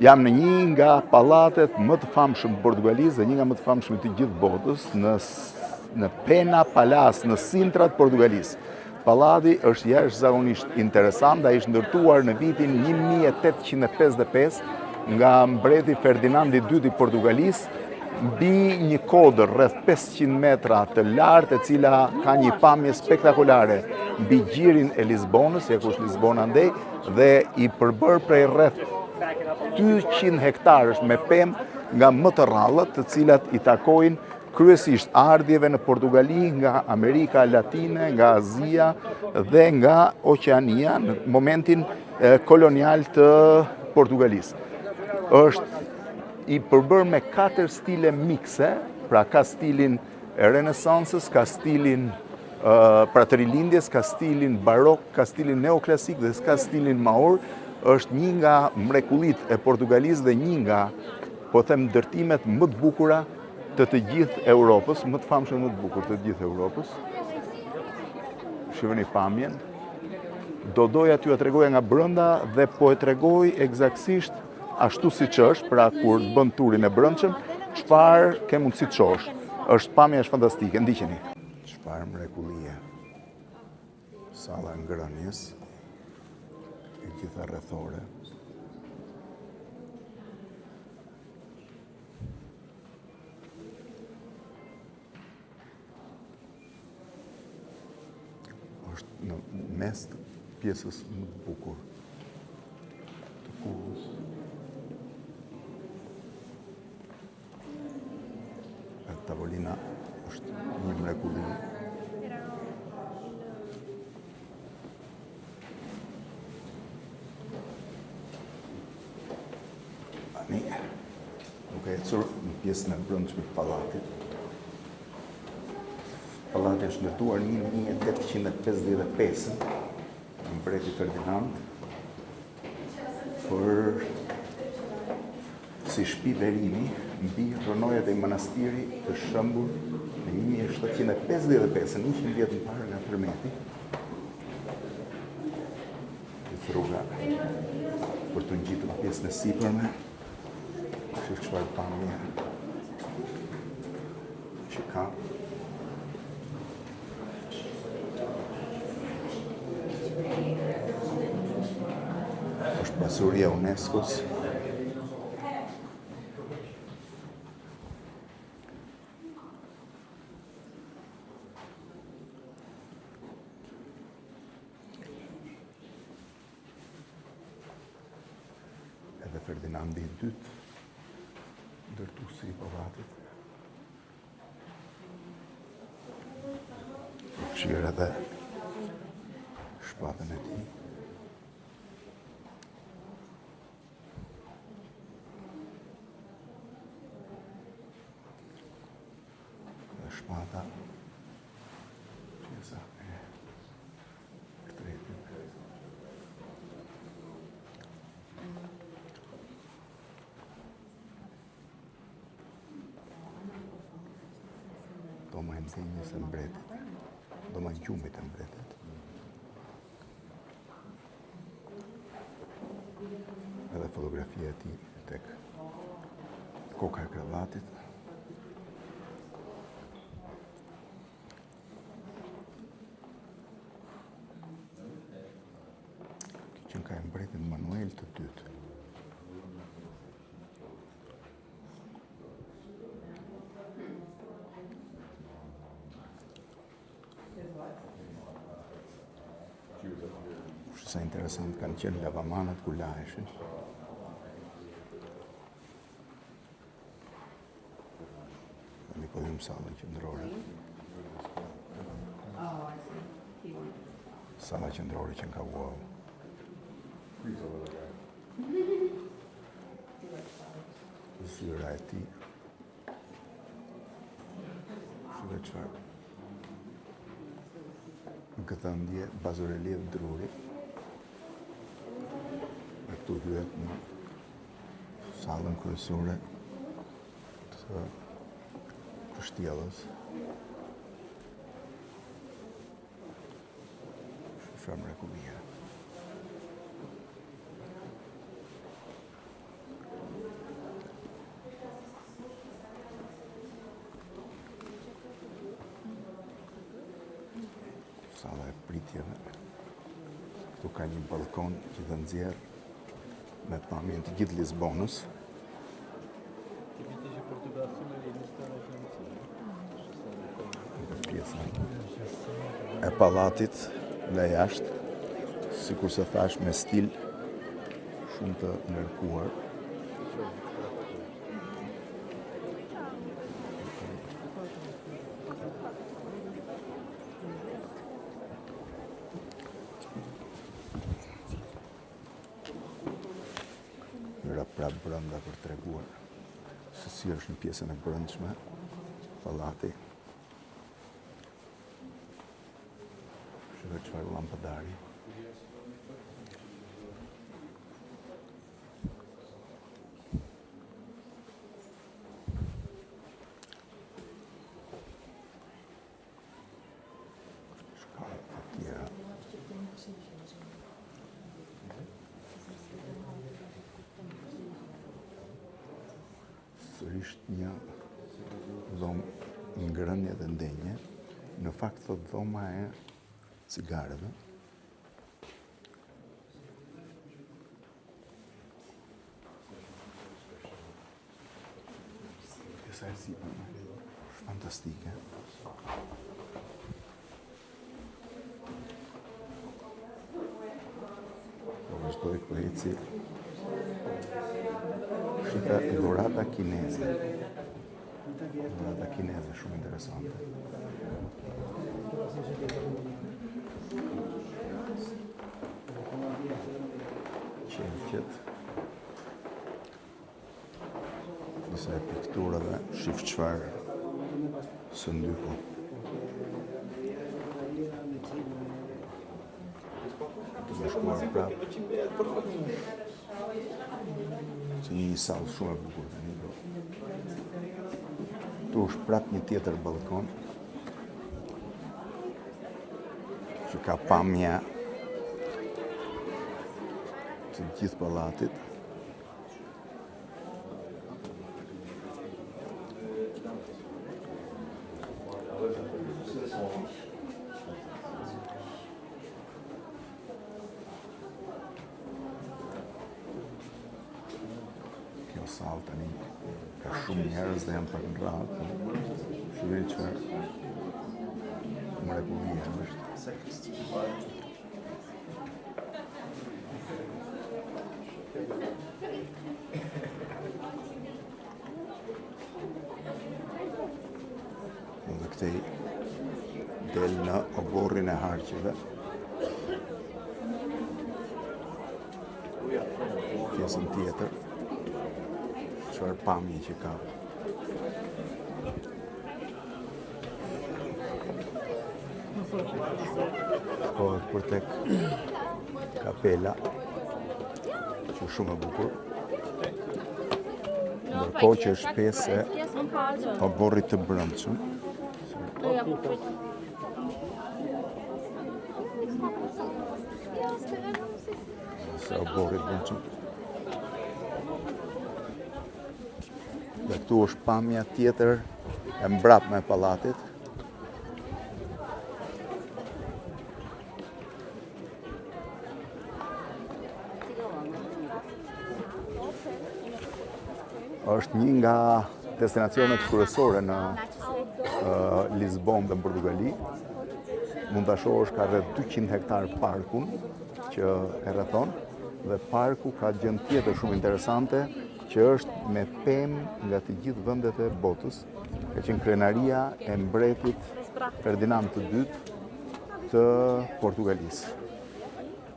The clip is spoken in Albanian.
Jam në një nga pallatet më të famshëm të Portugalisë dhe një nga më të famshëm të gjithë botës, në Pena Palace, në Sintra të Portugalisë. Pallati është jashtëzakonisht interesant, ai është ndërtuar në vitin 1855 nga mbreti Ferdinandi II i Portugalisë, mbi një kodër rreth 500 metra të lartë, e cila ka një pamje spektakolare mbi gjirin e Lisbonës, ja ku është Lisbona ndej, dhe i përbër prej rreth 200 hektarësh me pemë nga më të rrallët, të cilat i takojnë kryesisht ardhjeve në Portugali nga Amerika Latine, nga Azia dhe nga Oqeania në momentin kolonial të Portugalisë. Është i përbër me 4 stile mikse, pra ka stilin e Renesansës, ka stilin pra të rilindjes, ka stilin barok, ka stilin neoklasik dhe ka stilin maor. Është një nga mrekullitë e Portugalisë dhe një nga, po them, ndërtimet më të bukura të gjithë Europës, më të famshëm më të bukur të gjithë Europës. Shihoni pamjen. Do doja t'ju e tregoja nga brenda dhe po e tregoj eksaktësisht ashtu siç është, pra kur bën turin e brendshëm, çfarë ke mundësi të shohësh. Pamja është fantastike, ndiqeni. Çfarë mrekullie. Salla ngrënies. E gjitha rrethore. Është në mes të pjesës më të bukur të kullës. Tavolina është një mrekulli. Duke ecur në pjesën e brendshme të pallatit. Pallati është ndërtuar në 1855 nga mbreti Ferdinand për si shtëpi verimi mbi rronojat e manastirit të shëmbur në 1755, 100 vjet më parë nga tërmeti. Rruga për të ngjitur pjesën e sipërme. Shif çfarë pamje që ka. Është pasuria UNESCO-s. Edhe Ferdinandi II, ndërtuesi i pallatit. Këshirë edhe shpatën e tij. Dhe shpata pjesa e shtretit. Doma e nxehnjes e mbretit, doma gjumit e mbretit. Edhe fotografia e tij tek koka e kravatit. Që ka mbretin Manuel të dytë. Sa interesant kanë qenë lavamanat kur laheshin. Një po dhim sallën qendrore. Salla qendrore që nga wow. Zyra e tij. Shikoj çfarë. Gëthëndje, bazorelief druri. Këtu hyet në sallën kryesore të kështjellës. Çfarë mrekullie. Sala e pritjeve. Këtu ka një balkon që të nxjerr me pamjen të gjithë Lisbonës. Pjesa e pallatit nga jashtë, sikur se thash me stil shumë të ngarkuar. Hyra prapë brenda për të treguar se si është në pjesën e brendshme pallati. Shikoj çfarë llampëdari. Shkallët e tjera. Sërish një dhomë ngrënie dhe ndenje. Në fakt thot dhoma e cigareve. Pjesa e sipërme është fantastike. Po vazhdoj po eci. Shita dhurata kineze. Dhurata kineze shumë interesante. Qelqet. Disa e pikturave, shif çfarë së ndyku. Të më shkuar prapë. Si një sallë shumë e bukur tani do. Tu është prapë një tjetër balkon që ka pamje të gjithë pallatit. Kjo sallë tani ka shumë njerëz dhe janë pak në radhë. Shihni çfarë mrekullia është. Dhe këtej del në oborrin e harqeve. Pjesën tjetër, çfarë pamje që ka. Shkohet për tek kapela, që është shumë e bukur. Ndërkohë që është pjesë e oborrit të brendshëm. Se oborrit brendshëm. Dhe këtu është pamja tjetër e mbrapme e pallatit. Është një nga destinacionet kryesore në Lisbonë dhe në Portugali. Mund ta shohësh ka rreth 200 hektar parkun që e rrethon dhe parku ka gjë tjetër shumë interesante që është me pemë nga të gjithë vendet e botës. Ka qenë krenaria e mbretit Ferdinand II të Portugalisë.